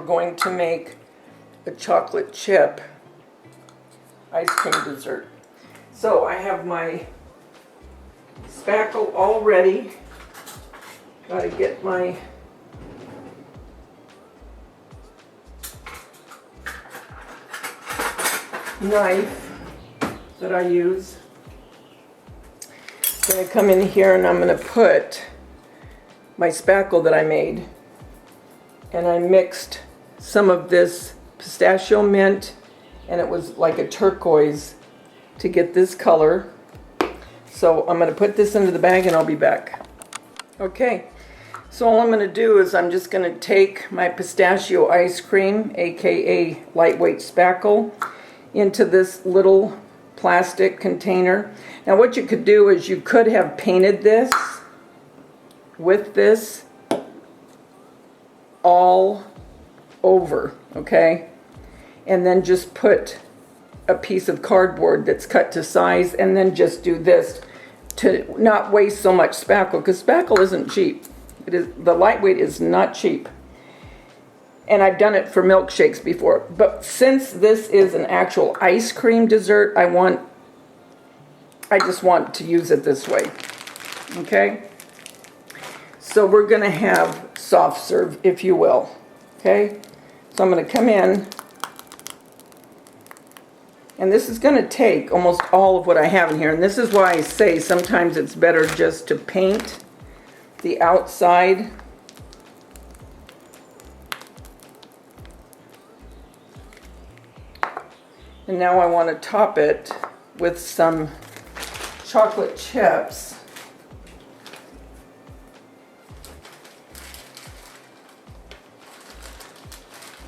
going to make a chocolate chip ice cream dessert. So I have my spackle all ready. Got to get my knife that I use. I'm going to come in here and I'm going to put my spackle that I made, and I mixed some of this pistachio mint, and it was like a turquoise to get this color. So I'm going to put this into the bag and I'll be back. Okay, so all I'm going to do is I'm just going to take my pistachio ice cream, aka lightweight spackle, into this little plastic container. Now what you could do is you could have painted this with this all over, okay? And then just put a piece of cardboard that's cut to size, and then just do this to not waste so much spackle, because spackle isn't cheap. The lightweight is not cheap. And I've done it for milkshakes before. But since this is an actual ice cream dessert, I just want to use it this way. Okay? So we're going to have soft serve, if you will. Okay? So I'm going to come in. And this is going to take almost all of what I have in here. And this is why I say sometimes it's better just to paint the outside. And now I want to top it with some chocolate chips.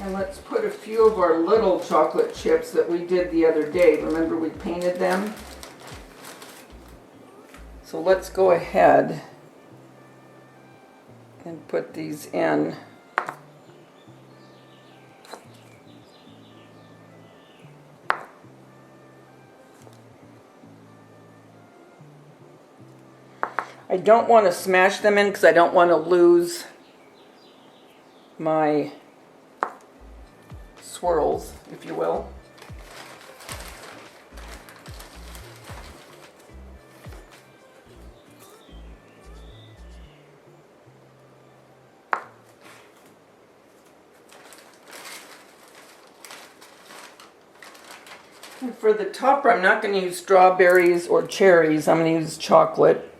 And let's put a few of our little chocolate chips that we did the other day. Remember we painted them? So let's go ahead and put these in. I don't want to smash them in because I don't want to lose my swirls, if you will. And for the topper, I'm not going to use strawberries or cherries. I'm going to use chocolate.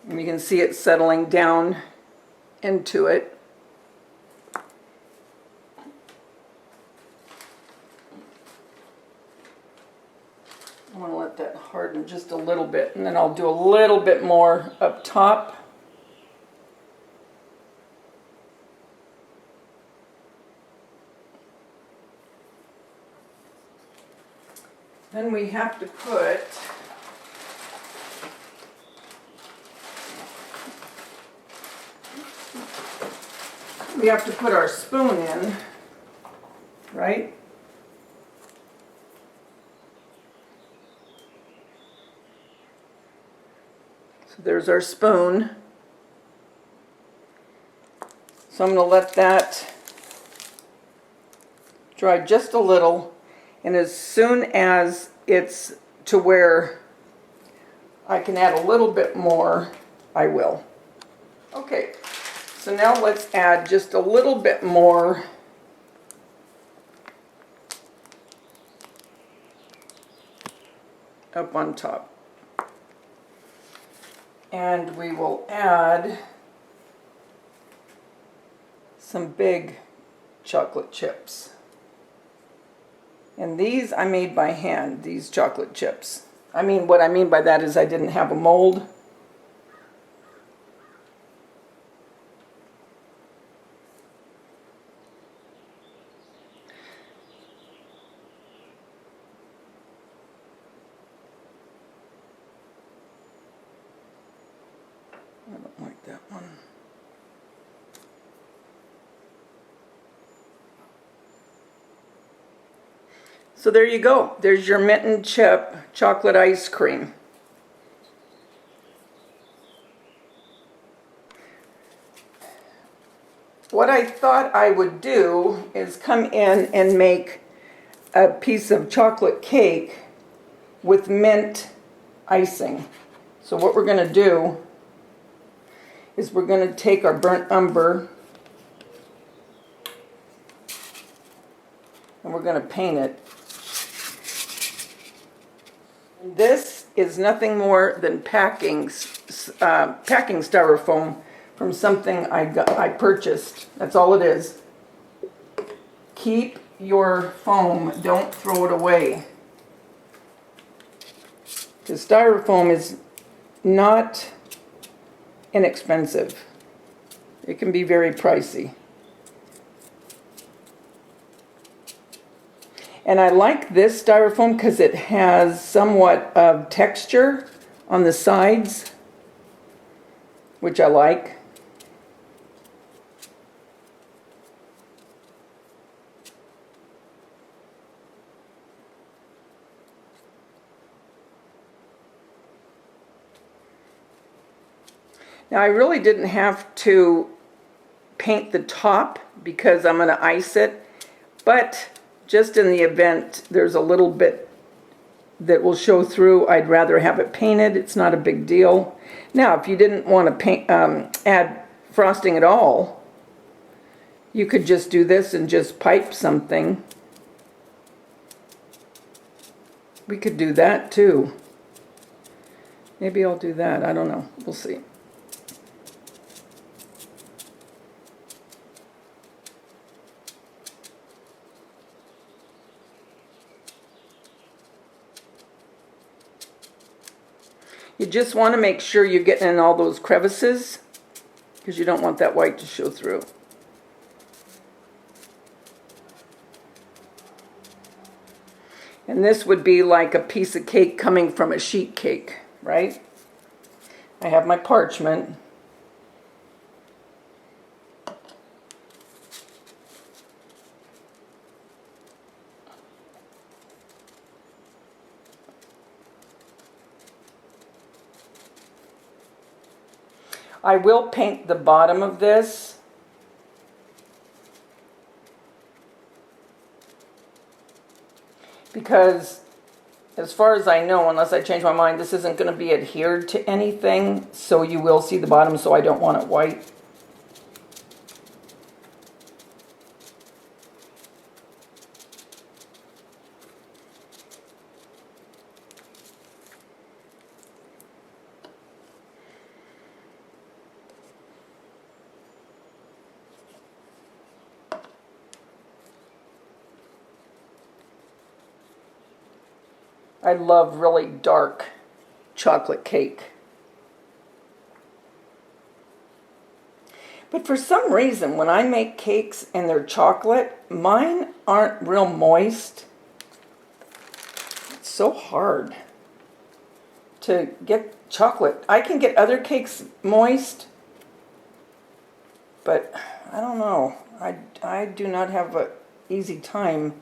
And you can see it settling down into it. I want to let that harden just a little bit, and then I'll do a little bit more up top. Then we have to put our spoon in, right? So there's our spoon. So I'm going to let that dry just a little, and as soon as it's to where I can add a little bit more, I will. Okay. So now let's add just a little bit more up on top. And we will add some big chocolate chips. And these I made by hand, these chocolate chips. What I mean by that is I didn't have a mold. I don't like that one. So there you go. There's your mint and chip chocolate ice cream. What I thought I would do is come in and make a piece of chocolate cake with mint icing. So what we're going to do is we're going to take our burnt umber and we're going to paint it. And this is nothing more than packing styrofoam from something I purchased. That's all it is. Keep your foam, don't throw it away. Because styrofoam is not inexpensive. It can be very pricey. And I like this styrofoam because it has somewhat of texture on the sides, which I like. Now I really didn't have to paint the top because I'm going to ice it, but just in the event there's a little bit that will show through, I'd rather have it painted. It's not a big deal. Now if you didn't want to paint, add frosting at all, you could just do this and just pipe something. We could do that too. Maybe I'll do that. I don't know. We'll see. You just want to make sure you're getting in all those crevices because you don't want that white to show through. And this would be like a piece of cake coming from a sheet cake, right? I have my parchment. I will paint the bottom of this. Because as far as I know, unless I change my mind, this isn't going to be adhered to anything, so you will see the bottom, so I don't want it white. I love really dark chocolate cake. But for some reason, when I make cakes and they're chocolate, mine aren't real moist. It's so hard to get chocolate. I can get other cakes moist, but I don't know. I do not have an easy time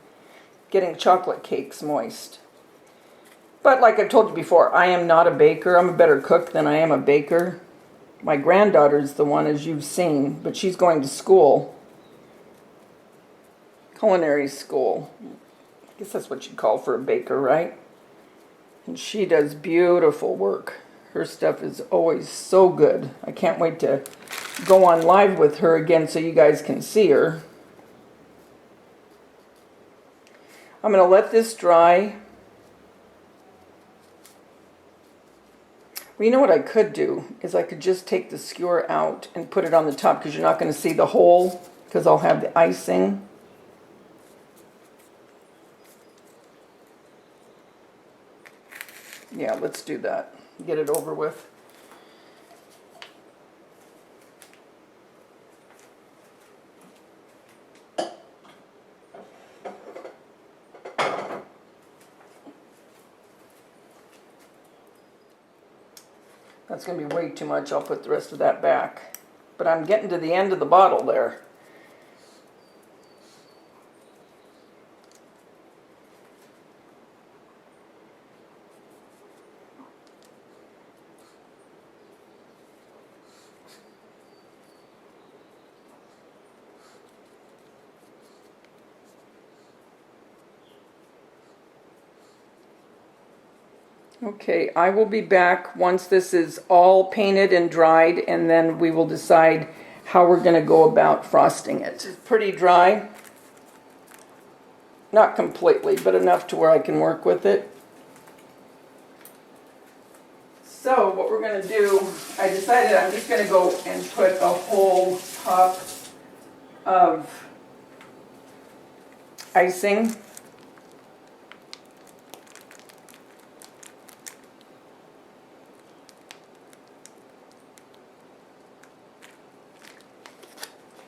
getting chocolate cakes moist. But like I've told you before, I am not a baker. I'm a better cook than I am a baker. My granddaughter's the one, as you've seen, but she's going to school. Culinary school. I guess that's what you'd call for a baker, right? And she does beautiful work. Her stuff is always so good. I can't wait to go on live with her again so you guys can see her. I'm going to let this dry. Well, you know what I could do is I could just take the skewer out and put it on the top because you're not going to see the hole because I'll have the icing. Yeah, let's do that. Get it over with. That's going to be way too much. I'll put the rest of that back. But I'm getting to the end of the bottle there. Okay, I will be back once this is all painted and dried, and then we will decide how we're going to go about frosting it. It's pretty dry. Not completely, but enough to where I can work with it. So what we're going to do, I decided I'm just going to go and put a whole cup of icing.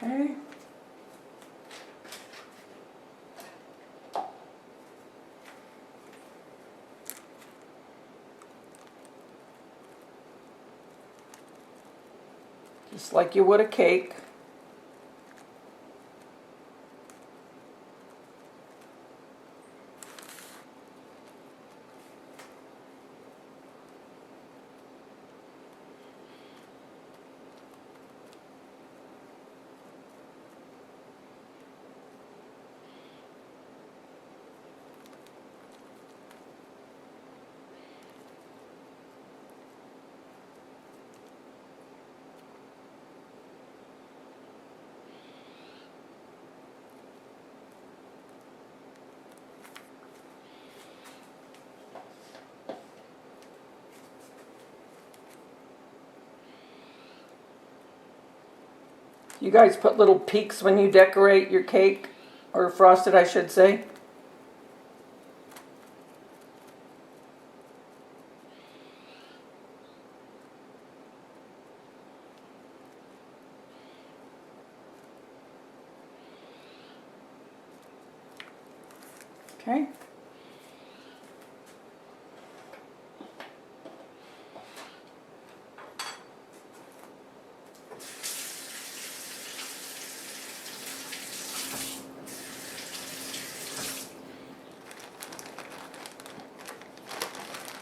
Okay. Just like you would a cake. You guys put little peaks when you decorate your cake, or frost it, I should say. Okay.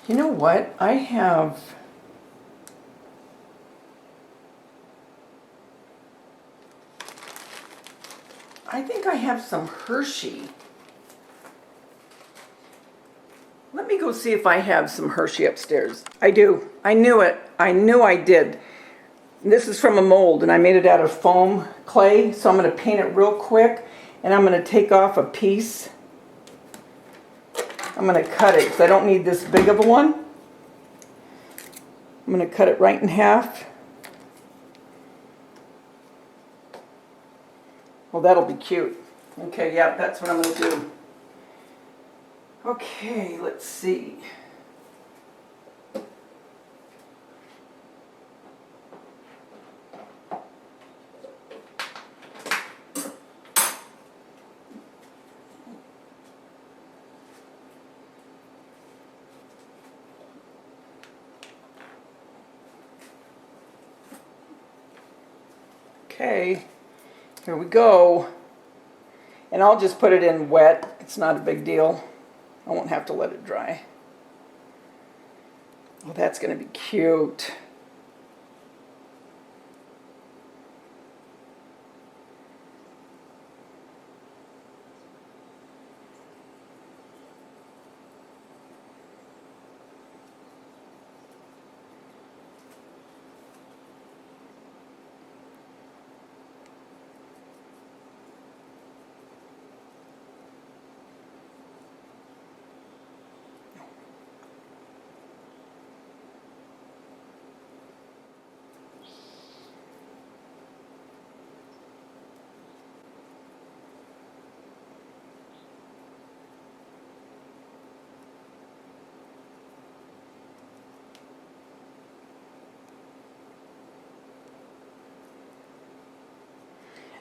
You know what? I think I have some Hershey. Let me go see if I have some Hershey upstairs. I do. I knew it. I knew I did. This is from a mold, and I made it out of foam clay, so I'm going to paint it real quick, and I'm going to take off a piece. I'm going to cut it because I don't need this big of a one. I'm going to cut it right in half. Well, that'll be cute. Okay, yeah, that's what I'm going to do. Okay, let's see. Okay, here we go. And I'll just put it in wet. It's not a big deal. I won't have to let it dry. Oh, that's going to be cute.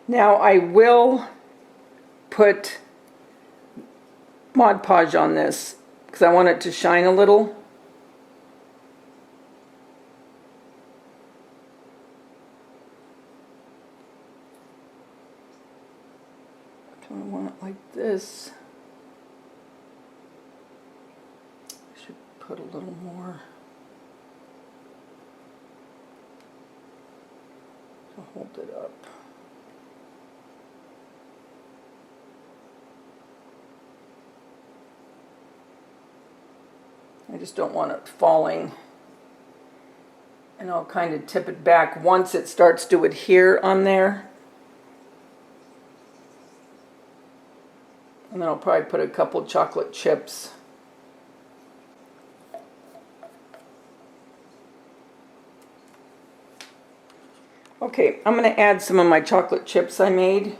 Now I will put Mod Podge on this because I want it to shine a little. I want it like this. I should put a little more to hold it up. I just don't want it falling. And I'll kind of tip it back once it starts to adhere on there. And then I'll probably put a couple chocolate chips. Okay, I'm going to add some of my chocolate chips I made.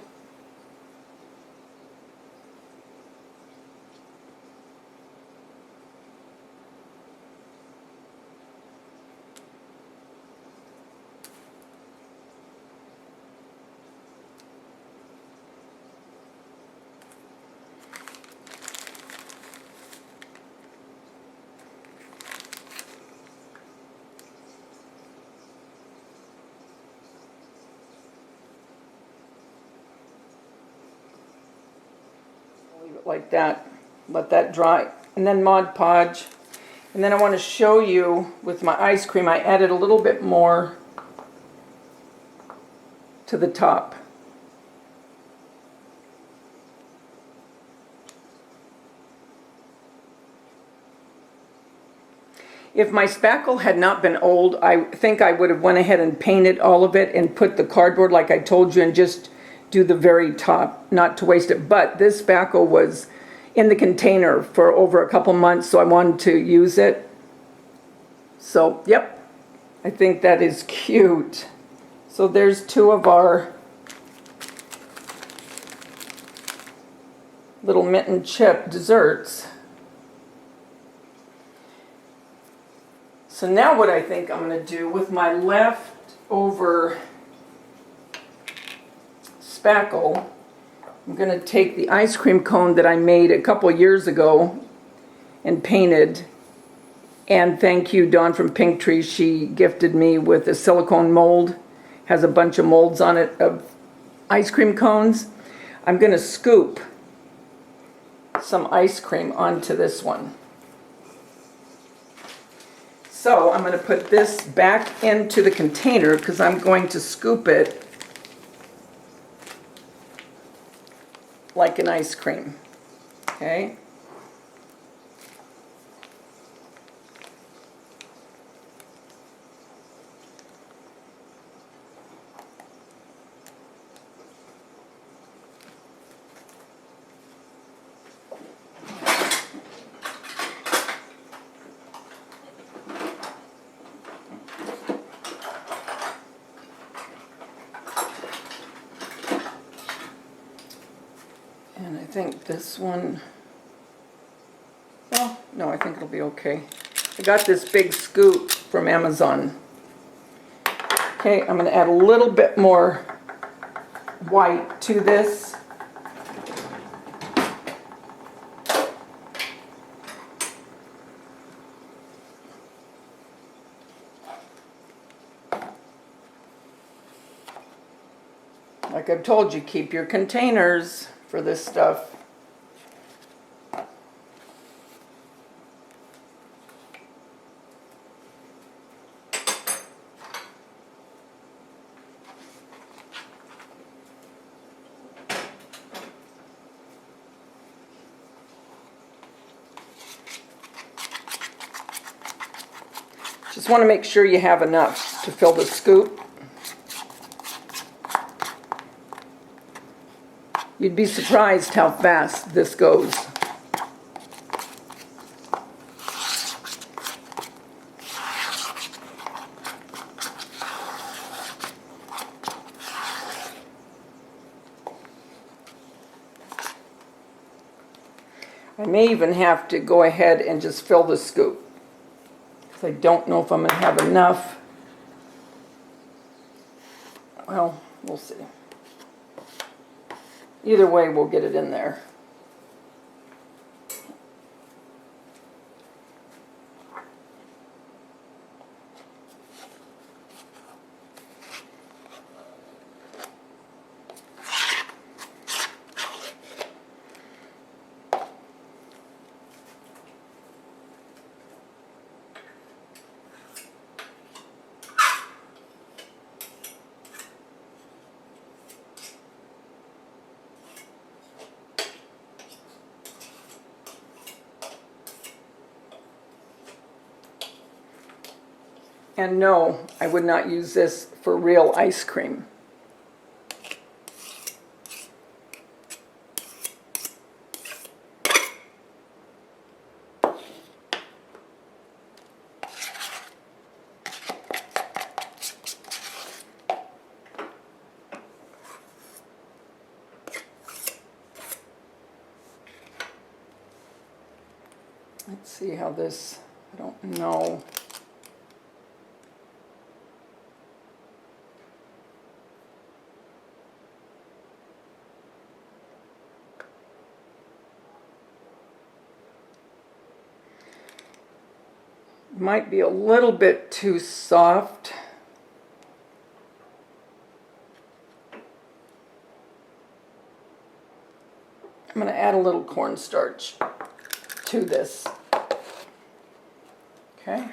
Like that, let that dry, and then Mod Podge. And then I want to show you with my ice cream, I added a little bit more to the top. If my spackle had not been old, I think I would have went ahead and painted all of it and put the cardboard like I told you and just do the very top, not to waste it. But this spackle was in the container for over a couple months, so I wanted to use it. So, yep, I think that is cute. So there's two of our little mint and chip desserts. So now what I think I'm going to do with my leftover spackle, I'm going to take the ice cream cone that I made a couple years ago and painted. And thank you, Dawn from Pink Tree. She gifted me with a silicone mold. Has a bunch of molds on it of ice cream cones. I'm going to scoop some ice cream onto this one. So I'm going to put this back into the container because I'm going to scoop it like an ice cream. Okay? And I think this one, well, no, I think it'll be okay. I got this big scoop from Amazon. Okay, I'm going to add a little bit more white to this. Like I've told you, keep your containers for this stuff. Just want to make sure you have enough to fill the scoop. You'd be surprised how fast this goes. I may even have to go ahead and just fill the scoop, because I don't know if I'm going to have enough. Well, we'll see. Either way, we'll get it in there. And no, I would not use this for real ice cream. Let's see how this, I don't know. Might be a little bit too soft. I'm going to add a little cornstarch to this. Okay.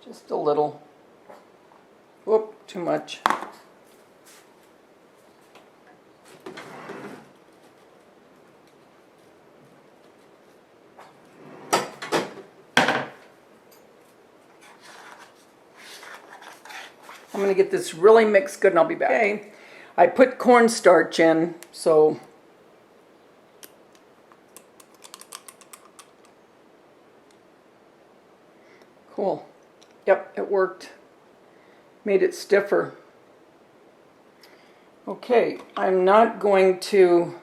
Just a little. Whoop, too much. I'm going to get this really mixed good and I'll be back. Okay. I put cornstarch in, so cool. Yep, it worked. Made it stiffer. Okay, I'm not going to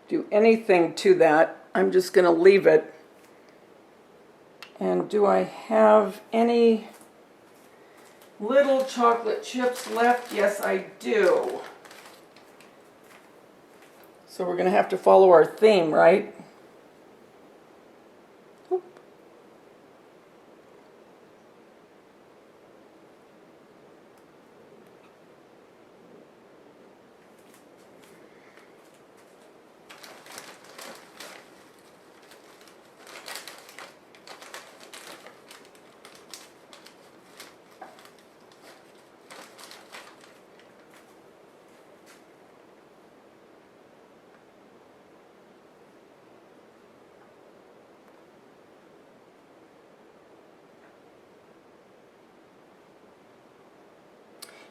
do anything to that. I'm just going to leave it. And do I have any little chocolate chips left? Yes, I do. So we're going to have to follow our theme, right? Oop.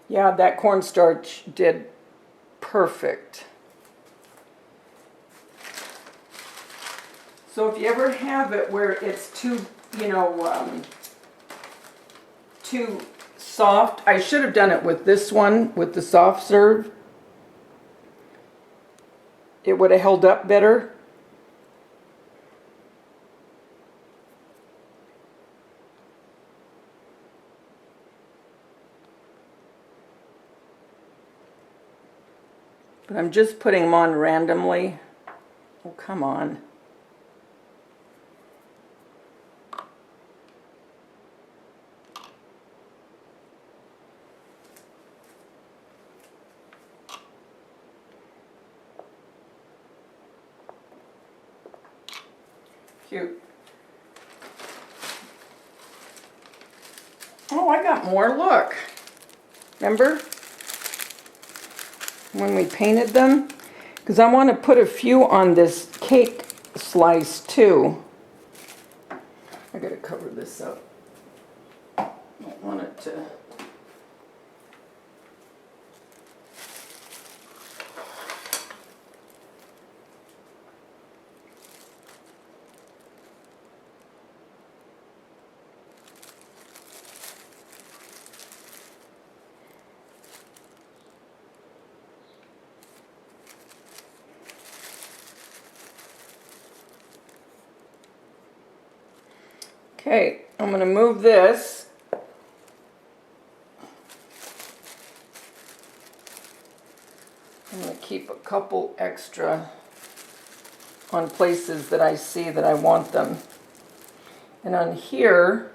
Yeah, that cornstarch did perfect. So if you ever have it where it's too, too soft, I should have done it with this one, with the soft serve. It would have held up better. But I'm just putting them on randomly. Oh, come on. Cute. Oh, I got more. Look. Remember when we painted them? Because I want to put a few on this cake slice too. I gotta cover this up. I don't want it to. Okay, I'm going to move this. I'm going to keep a couple extra on places that I see that I want them. And on here,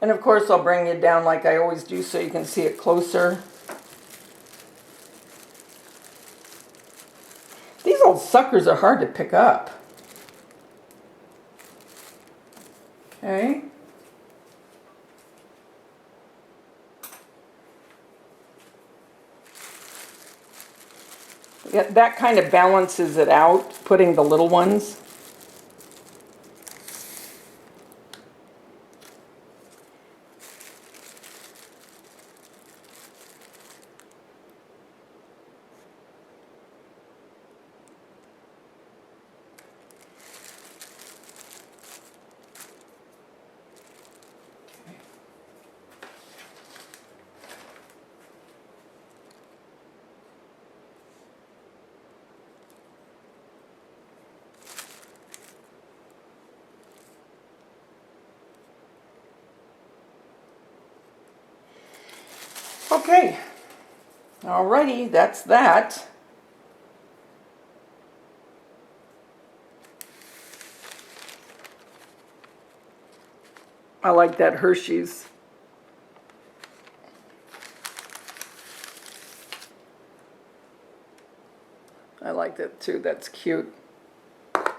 And of course I'll bring it down like I always do so you can see it closer. These old suckers are hard to pick up. Okay. Yeah, that kind of balances it out, putting the little ones. Okay, alrighty, that's that. I like that Hershey's. I like that too, that's cute. I'm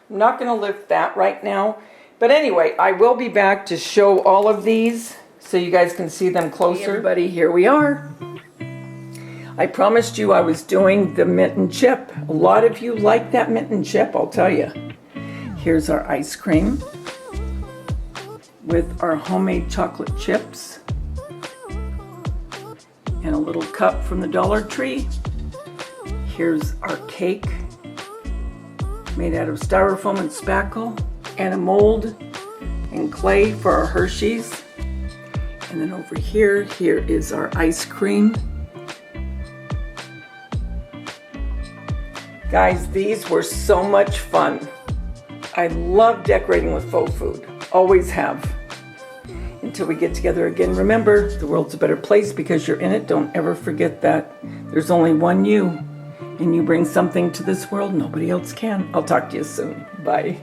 not going to lift that right now, but anyway, I will be back to show all of these so you guys can see them closer. Hey everybody, here we are. I promised you I was doing the mint and chip. A lot of you like that mint and chip, I'll tell you. Here's our ice cream with our homemade chocolate chips and a little cup from the Dollar Tree. Here's our cake made out of styrofoam and spackle and a mold and clay for our Hershey's. And then over here is our ice cream. Guys, these were so much fun. I love decorating with faux food, always have. Until we get together again, remember, the world's a better place because you're in it. Don't ever forget that. There's only one you, and you bring something to this world nobody else can. I'll talk to you soon. Bye.